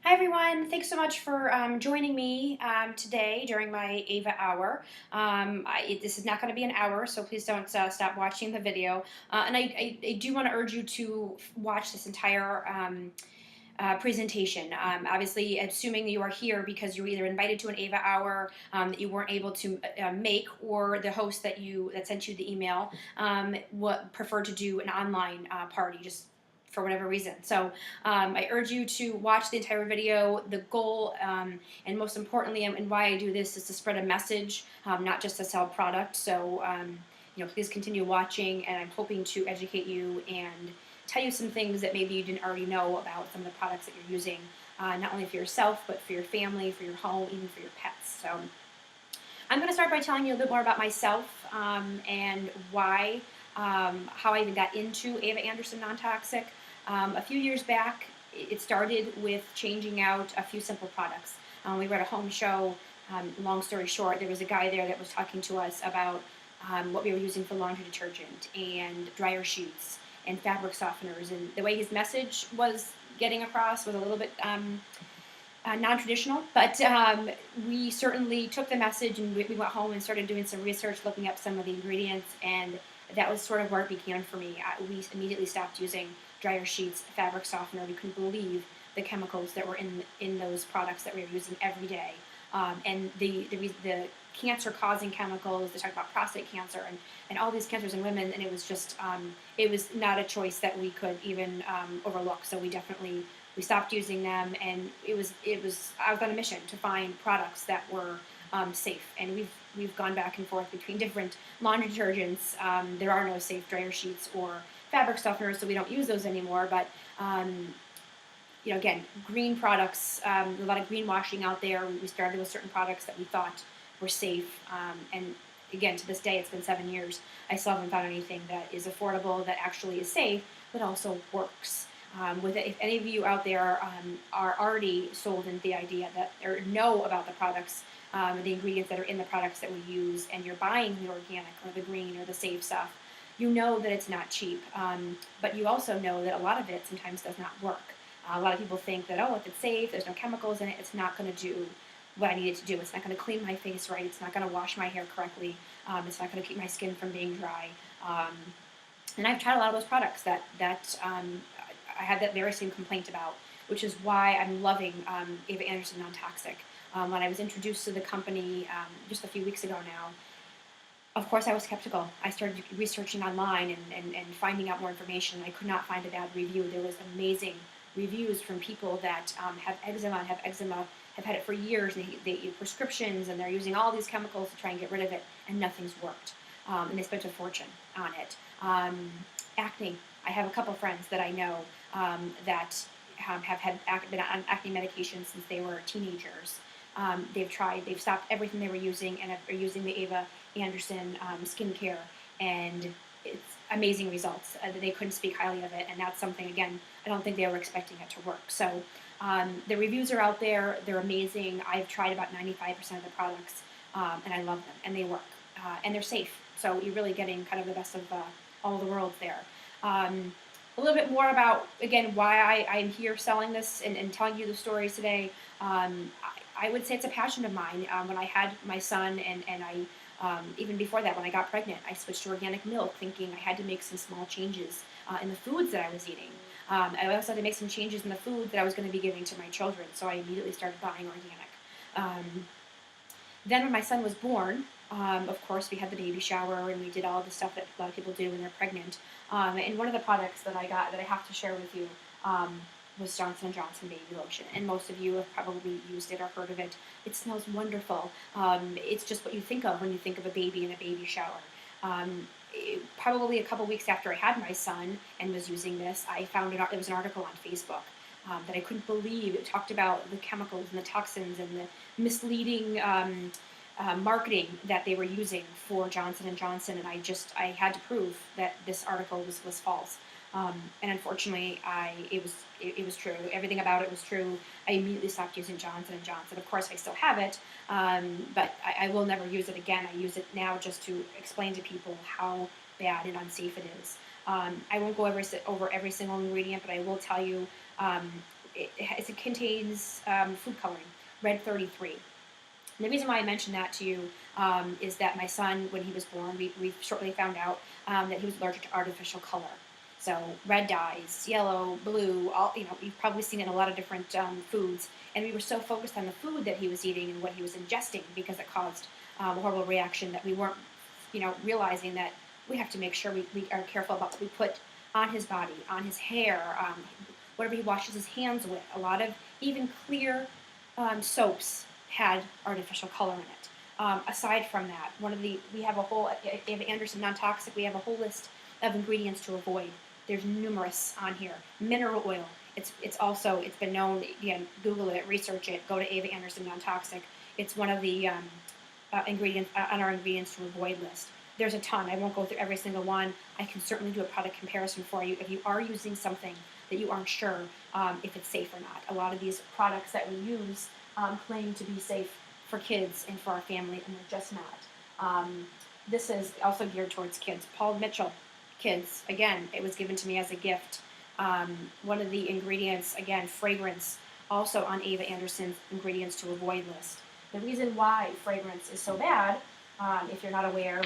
Hi everyone, thanks so much for joining me today during my Ava hour. This is not going to be an hour, so please don't stop watching the video. And I do want to urge you to watch this entire presentation. Obviously, assuming that you are here because you were either invited to an Ava hour that you weren't able to make, or the host that sent you the email preferred to do an online party, just for whatever reason. So I urge you to watch the entire video. The goal, and most importantly, and why I do this, is to spread a message, not just to sell product. So please continue watching, and I'm hoping to educate you and tell you some things that maybe you didn't already know about some of the products that you're using, not only for yourself, but for your family, for your home, even for your pets. So I'm going to start by telling you a bit more about myself and why, how I even got into Ava Anderson Non Toxic. A few years back, it started with changing out a few simple products. We were at a home show. Long story short, there was a guy there that was talking to us about what we were using for laundry detergent and dryer sheets and fabric softeners. And the way his message was getting across was a little bit non-traditional, but we certainly took the message, and we went home and started doing some research, looking up some of the ingredients, and that was sort of where it began for me. We immediately stopped using dryer sheets, fabric softener. We couldn't believe the chemicals that were in those products that we were using every day, and the cancer-causing chemicals. They talk about prostate cancer and all these cancers in women, and it was just it was not a choice that we could even overlook. So we stopped using them, and I was on a mission to find products that were safe. And we've gone back and forth between different laundry detergents. There are no safe dryer sheets or fabric softeners, so we don't use those anymore. But again, green products. A lot of greenwashing out there. We started with certain products that we thought were safe, and again, to this day, it's been 7 years. I still haven't found anything that is affordable, that actually is safe, but also works. If any of you out there are already sold into the idea that or know about the products, the ingredients that are in the products that we use, and you're buying the organic or the green or the safe stuff, you know that it's not cheap, but you also know that a lot of it sometimes does not work. A lot of people think that, oh, if it's safe, there's no chemicals in it, it's not going to do what I need it to do. It's not going to clean my face right. It's not going to wash my hair correctly. It's not going to keep my skin from being dry. And I've tried a lot of those products that I had that very same complaint about, which is why I'm loving Ava Anderson Non Toxic. When I was introduced to the company just a few weeks ago now, of course I was skeptical. I started researching online and finding out more information. I could not find a bad review. There was amazing reviews from people that have eczema, have had it for years, and they eat prescriptions, and they're using all these chemicals to try and get rid of it, and nothing's worked. And they spent a fortune on it. Acne. I have a couple friends that I know that have been on acne medication since they were teenagers. They've stopped everything they were using and are using the Ava Anderson skincare, and it's amazing results. They couldn't speak highly of it, and that's something, again, I don't think they were expecting it to work. So the reviews are out there. They're amazing. I've tried about 95% of the products, and I love them, and they work, and they're safe. So you're really getting kind of the best of all the world there. A little bit more about, again, why I'm here selling this and telling you the stories today. I would say it's a passion of mine. When I had my son, and I even before that, when I got pregnant, I switched to organic milk, thinking I had to make some small changes in the foods that I was eating. I also had to make some changes in the food that I was going to be giving to my children, so I immediately started buying organic. Then when my son was born, of course, we had the baby shower, and we did all the stuff that a lot of people do when they're pregnant. And one of the products that I got that I have to share with you was Johnson & Johnson baby lotion. And most of you have probably used it or heard of it. It smells wonderful. It's just what you think of when you think of a baby and a baby shower. Probably a couple weeks after I had my son and was using this, I found there was an article on Facebook that I couldn't believe. It talked about the chemicals and the toxins and the misleading marketing that they were using for Johnson & Johnson, and I had to prove that this article was false. And unfortunately, it was true. Everything about it was true. I immediately stopped using Johnson & Johnson. Of course, I still have it, but I will never use it again. I use it now just to explain to people how bad and unsafe it is. I won't go over every single ingredient, but I will tell you it contains food coloring, red 33. And the reason why I mentioned that to you is that my son, when he was born, we shortly found out that he was allergic to artificial color. So red dyes, yellow, blue, all, you've probably seen it in a lot of different foods. And we were so focused on the food that he was eating and what he was ingesting because it caused a horrible reaction that we weren't, realizing that we have to make sure we are careful about what we put on his body, on his hair, whatever he washes his hands with. A lot of even clear soaps had artificial color in it. Aside from that, we have a whole, Ava Anderson Non Toxic, we have a whole list of ingredients to avoid. There's numerous on here. Mineral oil. It's been known. Again, Google it, research it. Go to Ava Anderson Non Toxic. It's one of the ingredients on our ingredients to avoid list. There's a ton. I won't go through every single one. I can certainly do a product comparison for you if you are using something that you aren't sure if it's safe or not. A lot of these products that we use claim to be safe for kids and for our family, and they're just not. This is also geared towards kids. Paul Mitchell, kids. Again, it was given to me as a gift. One of the ingredients, again, fragrance, also on Ava Anderson's ingredients to avoid list. The reason why fragrance is so bad, if you're not aware,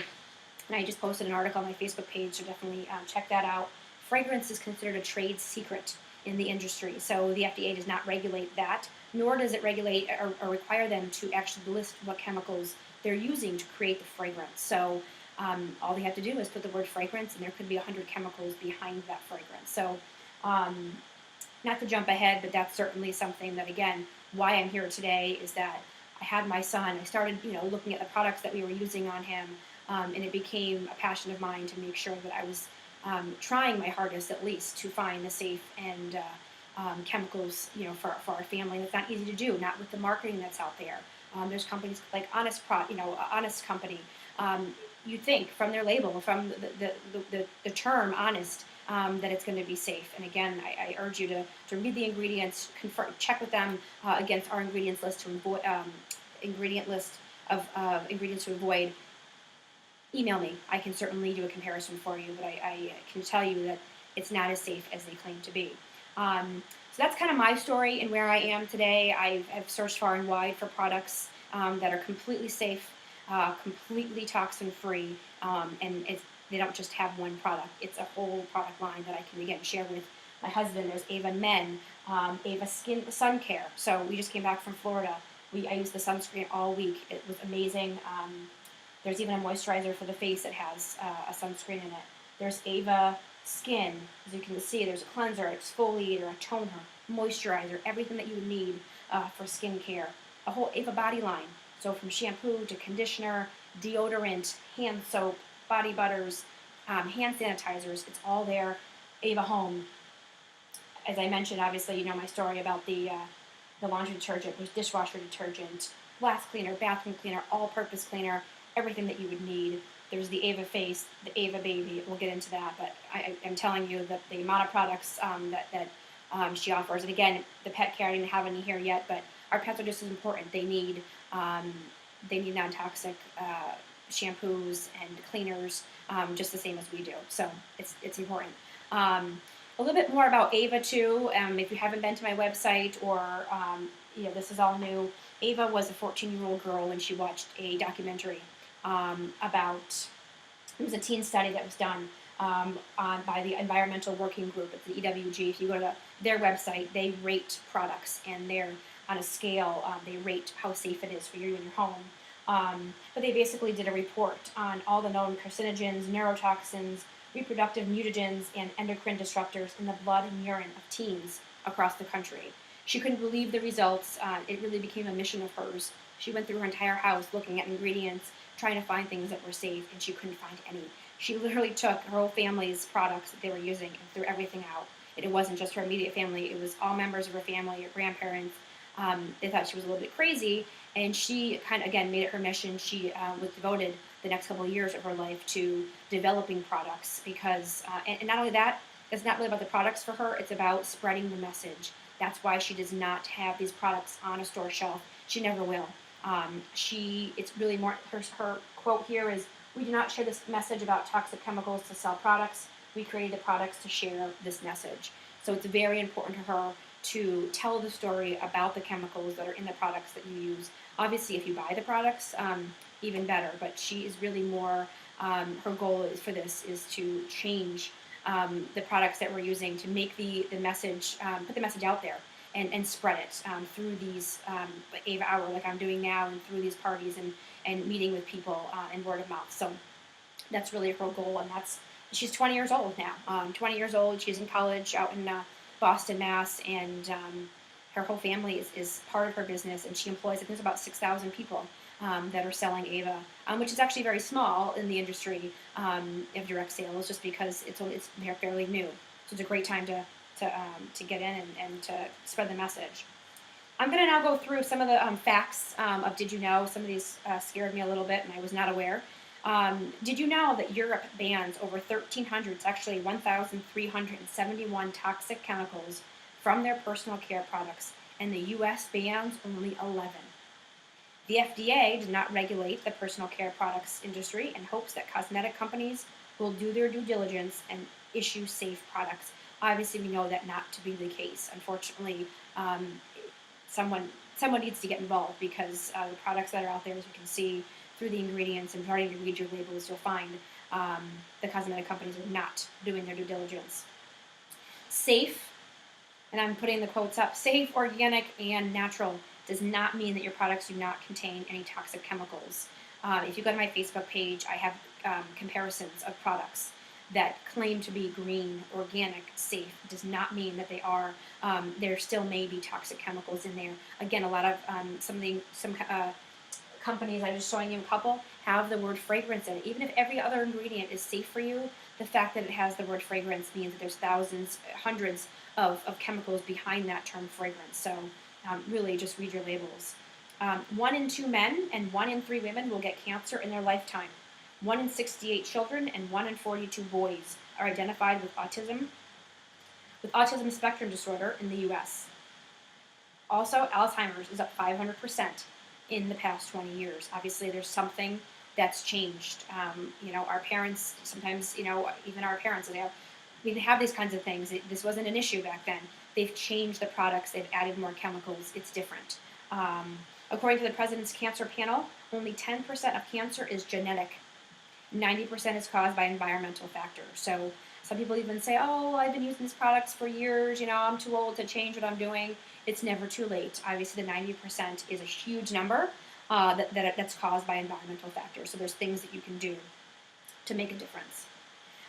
and I just posted an article on my Facebook page, so definitely check that out. Fragrance is considered a trade secret in the industry, so the FDA does not regulate that, nor does it regulate or require them to actually list what chemicals they're using to create the fragrance. So all they have to do is put the word fragrance, and there could be 100 chemicals behind that fragrance. So not to jump ahead, but that's certainly something that, again, why I'm here today is that I had my son. I started, looking at the products that we were using on him, and it became a passion of mine to make sure that I was trying my hardest, at least, to find the safe and chemicals, for our family. And it's not easy to do, not with the marketing that's out there. There's companies like Honest Company. You think from their label, from the term honest, that it's going to be safe. And again, I urge you to read the ingredients, check with them against our ingredients list to avoid ingredient list of ingredients to avoid. Email me. I can certainly do a comparison for you, but I can tell you that it's not as safe as they claim to be. So that's kind of my story and where I am today. I've searched far and wide for products that are completely safe, completely toxin-free, and they don't just have one product. It's a whole product line that I can, again, share with my husband. There's Ava Men, Ava Sun Care. So we just came back from Florida. I used the sunscreen all week. It was amazing. There's even a moisturizer for the face that has a sunscreen in it. There's Ava Skin. As you can see, there's a cleanser, an exfoliator, a toner, moisturizer, everything that you would need for skincare. A whole Ava body line. So from shampoo to conditioner, deodorant, hand soap, body butters, hand sanitizers, it's all there. Ava Home. As I mentioned, obviously, you know my story about the laundry detergent. There's dishwasher detergent, glass cleaner, bathroom cleaner, all-purpose cleaner, everything that you would need. There's the Ava Face, the Ava Baby. We'll get into that, but I'm telling you that the amount of products that she offers, and again, the pet care, I didn't have any here yet, but our pets are just as important. They need non-toxic shampoos and cleaners just the same as we do. So it's important. A little bit more about Ava too. If you haven't been to my website or this is all new. Ava was a 14-year-old girl when she watched a documentary about. It was a teen study that was done by the Environmental Working Group at the EWG. If you go to their website, they rate products, and they're on a scale. They rate how safe it is for you in your home. But they basically did a report on all the known carcinogens, neurotoxins, reproductive mutagens, and endocrine disruptors in the blood and urine of teens across the country. She couldn't believe the results. It really became a mission of hers. She went through her entire house looking at ingredients, trying to find things that were safe, and she couldn't find any. She literally took her whole family's products that they were using and threw everything out. It wasn't just her immediate family. It was all members of her family, her grandparents. They thought she was a little bit crazy, and she kind of, again, made it her mission. She was devoted the next couple of years of her life to developing products because, and not only that, it's not really about the products for her, it's about spreading the message. That's why she does not have these products on a store shelf. She never will. It's really more, her quote here is, "We do not share this message about toxic chemicals to sell products. We created the products to share this message." So it's very important to her to tell the story about the chemicals that are in the products that you use. Obviously, if you buy the products, even better. But she is really more. Her goal is for this is to change the products that we're using to make the message, put the message out there and spread it through these like Ava Hour, like I'm doing now, and through these parties and meeting with people and word of mouth. So that's really her goal, and she's 20 years old now. 20 years old. She's in college out in Boston, Mass, and her whole family is part of her business, and she employs, I think, about 6,000 people that are selling Ava, which is actually very small in the industry of direct sales, just because it's fairly new. So it's a great time to get in and to spread the message. I'm going to now go through some of the facts of Did You Know? Some of these scared me a little bit, and I was not aware. Did you know that Europe bans over 1,300, it's actually 1,371 toxic chemicals from their personal care products, and the U.S. bans only 11? The FDA did not regulate the personal care products industry and hopes that cosmetic companies will do their due diligence and issue safe products. Obviously, we know that not to be the case. Unfortunately, someone needs to get involved, because the products that are out there, as you can see through the ingredients and starting to read your labels, you'll find the cosmetic companies are not doing their due diligence. Safe, and I'm putting the quotes up, safe, organic, and natural does not mean that your products do not contain any toxic chemicals. If you go to my Facebook page, I have comparisons of products that claim to be green, organic, safe. Does not mean that they are. There still may be toxic chemicals in there. Again, a lot of some companies, I'm just showing you a couple, have the word fragrance in it. Even if every other ingredient is safe for you, the fact that it has the word fragrance means that there's thousands, hundreds of chemicals behind that term fragrance. So really just read your labels. 1 in 2 men and 1 in 3 women will get cancer in their lifetime. 1 in 68 children and 1 in 42 boys are identified with autism spectrum disorder in the U.S. Also, Alzheimer's is up 500% in the past 20 years. Obviously, there's something that's changed. Our parents, sometimes, even our parents, we didn't have these kinds of things. This wasn't an issue back then. They've changed the products. They've added more chemicals. It's different. According to the President's Cancer Panel, only 10% of cancer is genetic. 90% is caused by environmental factors. So some people even say, oh, I've been using these products for years. I'm too old to change what I'm doing. It's never too late. Obviously, the 90% is a huge number that's caused by environmental factors. So there's things that you can do to make a difference.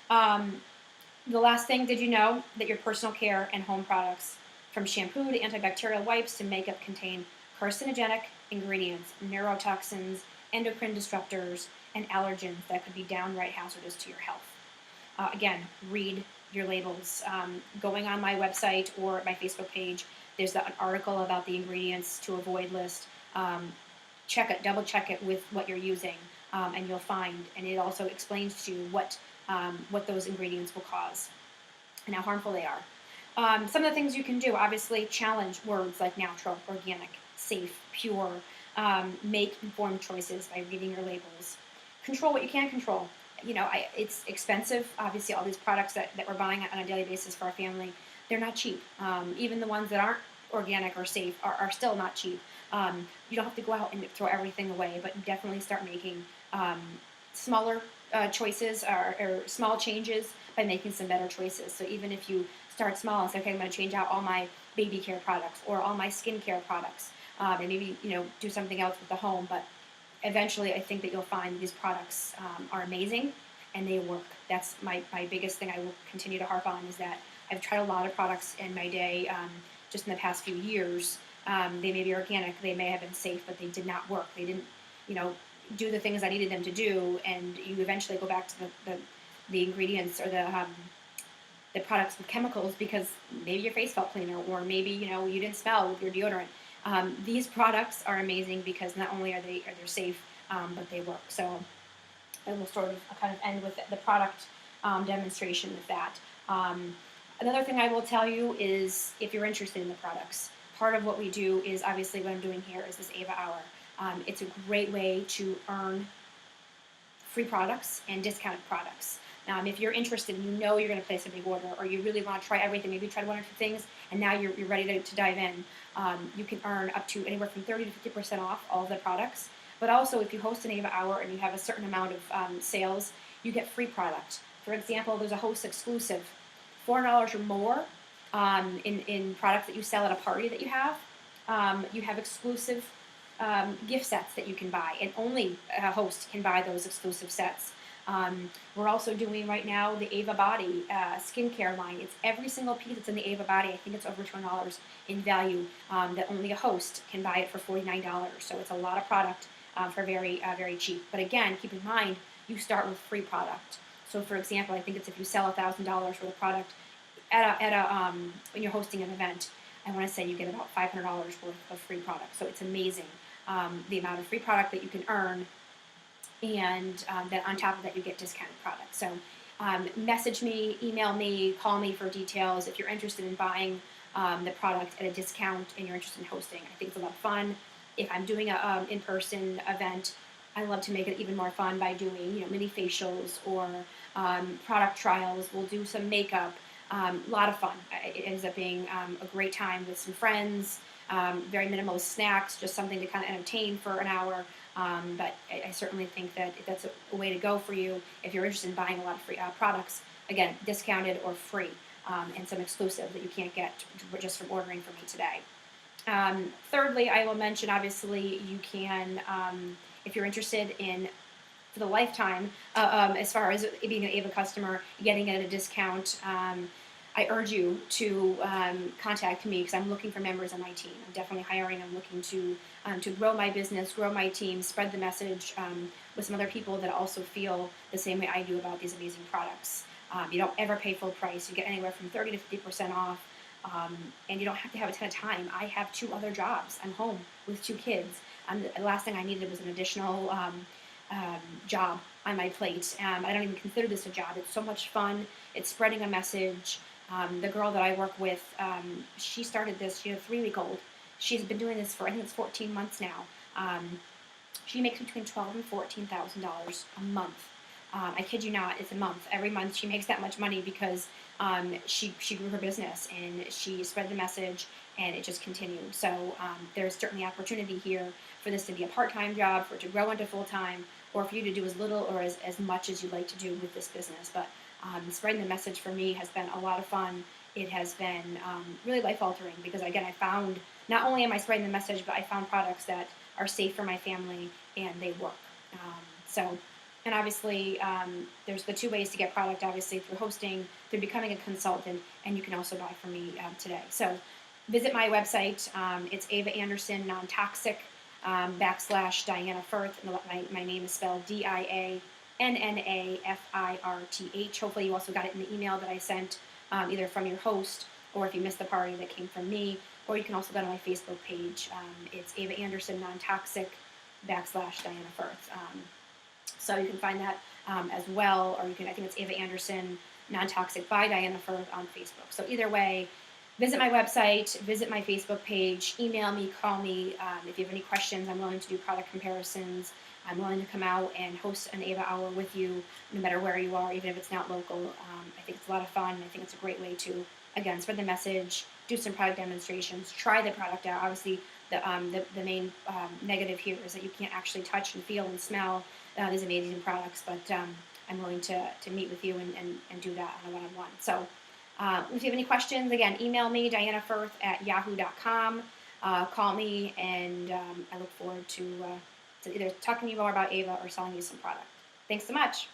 The last thing, did you know that your personal care and home products, from shampoo to antibacterial wipes to makeup, contain carcinogenic ingredients, neurotoxins, endocrine disruptors, and allergens that could be downright hazardous to your health? Again, read your labels. Going on my website or my Facebook page, there's an article about the ingredients to avoid list. Check it, double check it with what you're using, and you'll find, and it also explains to you what those ingredients will cause and how harmful they are. Some of the things you can do, obviously, challenge words like natural, organic, safe, pure. Make informed choices by reading your labels. Control what you can control. It's expensive. Obviously, all these products that we're buying on a daily basis for our family, they're not cheap. Even the ones that aren't organic or safe are still not cheap. You don't have to go out and throw everything away, but you definitely start making smaller choices or small changes by making some better choices. So even if you start small and say, okay, I'm going to change out all my baby care products or all my skincare products, and maybe do something else with the home, but eventually I think that you'll find these products are amazing and they work. That's my biggest thing I will continue to harp on, is that I've tried a lot of products in my day, just in the past few years. They may be organic, they may have been safe, but they did not work. They didn't, do the things I needed them to do, and you eventually go back to the ingredients or the products with chemicals because maybe your face felt cleaner, or maybe you didn't smell with your deodorant. These products are amazing because not only are they safe, but they work. So I will sort of kind of end with the product demonstration with that. Another thing I will tell you is, if you're interested in the products, part of what we do is, obviously what I'm doing here is this Ava Hour. It's a great way to earn free products and discounted products. If you're interested and you know you're going to place a big order, or you really want to try everything, maybe you tried one or two things and now you're ready to dive in, you can earn up to anywhere from 30 to 50% off all of the products. But also, if you host an Ava Hour and you have a certain amount of sales, you get free product. For example, there's a host exclusive, $400 or more in products that you sell at a party that you have. You have exclusive gift sets that you can buy, and only a host can buy those exclusive sets. We're also doing right now the Ava Body skincare line. It's every single piece that's in the Ava Body. I think it's over $200 in value, that only a host can buy it for $49. So it's a lot of product for very, very cheap. But again, keep in mind, you start with free product. So for example, I think it's if you sell $1,000 worth of product when you're hosting an event, I want to say you get about $500 worth of free product. So it's amazing the amount of free product that you can earn, and then on top of that you get discounted products. So message me, email me, call me for details if you're interested in buying the product at a discount and you're interested in hosting. I think it's a lot of fun. If I'm doing an in-person event, I love to make it even more fun by doing mini facials or product trials. We'll do some makeup. A lot of fun. It ends up being a great time with some friends, very minimal snacks, just something to kind of entertain for an hour. But I certainly think that if that's a way to go for you, if you're interested in buying a lot of free products, again, discounted or free, and some exclusive that you can't get just from ordering from me today. Thirdly, I will mention, obviously, you can, if you're interested in, for the lifetime, as far as being an Ava customer, getting it at a discount, I urge you to contact me, because I'm looking for members on my team. I'm definitely hiring. I'm looking to grow my business, grow my team, spread the message with some other people that also feel the same way I do about these amazing products. You don't ever pay full price. You get anywhere from 30 to 50% off, and you don't have to have a ton of time. I have 2 other jobs. I'm home with 2 kids. The last thing I needed was an additional job on my plate. I don't even consider this a job. It's so much fun. It's spreading a message. The girl that I work with, she started this. She's a 3-week-old. She's been doing this for, I think it's 14 months now. She makes between $12,000 and $14,000 a month. I kid you not, it's a month. Every month she makes that much money because she grew her business and she spread the message, and it just continued. So there's certainly opportunity here for this to be a part-time job, for it to grow into full-time, or for you to do as little or as much as you'd like to do with this business. But spreading the message for me has been a lot of fun. It has been really life-altering, because again, I found, not only am I spreading the message, but I found products that are safe for my family and they work. And obviously, there's the 2 ways to get product, obviously, through hosting, through becoming a consultant, and you can also buy from me today. So visit my website. It's Ava Anderson Non Toxic /Diana Firth. And my name is spelled DIANNAFIRTH. Hopefully you also got it in the email that I sent, either from your host, or if you missed the party, that came from me. Or you can also go to my Facebook page. It's Ava Anderson Non Toxic /Diana Firth. So you can find that as well, or you can, I think it's Ava Anderson Non Toxic by Diana Firth on Facebook. So either way, visit my website, visit my Facebook page, email me, call me. If you have any questions, I'm willing to do product comparisons. I'm willing to come out and host an Ava Hour with you, no matter where you are, even if it's not local. I think it's a lot of fun. I think it's a great way to, again, spread the message, do some product demonstrations, try the product out. Obviously, the main negative here is that you can't actually touch and feel and smell these amazing products, but I'm willing to meet with you and do that on a one-on-one. So if you have any questions, again, email me, dianafirth@yahoo.com. Call me, and I look forward to either talking to you more about Ava or selling you some product. Thanks so much.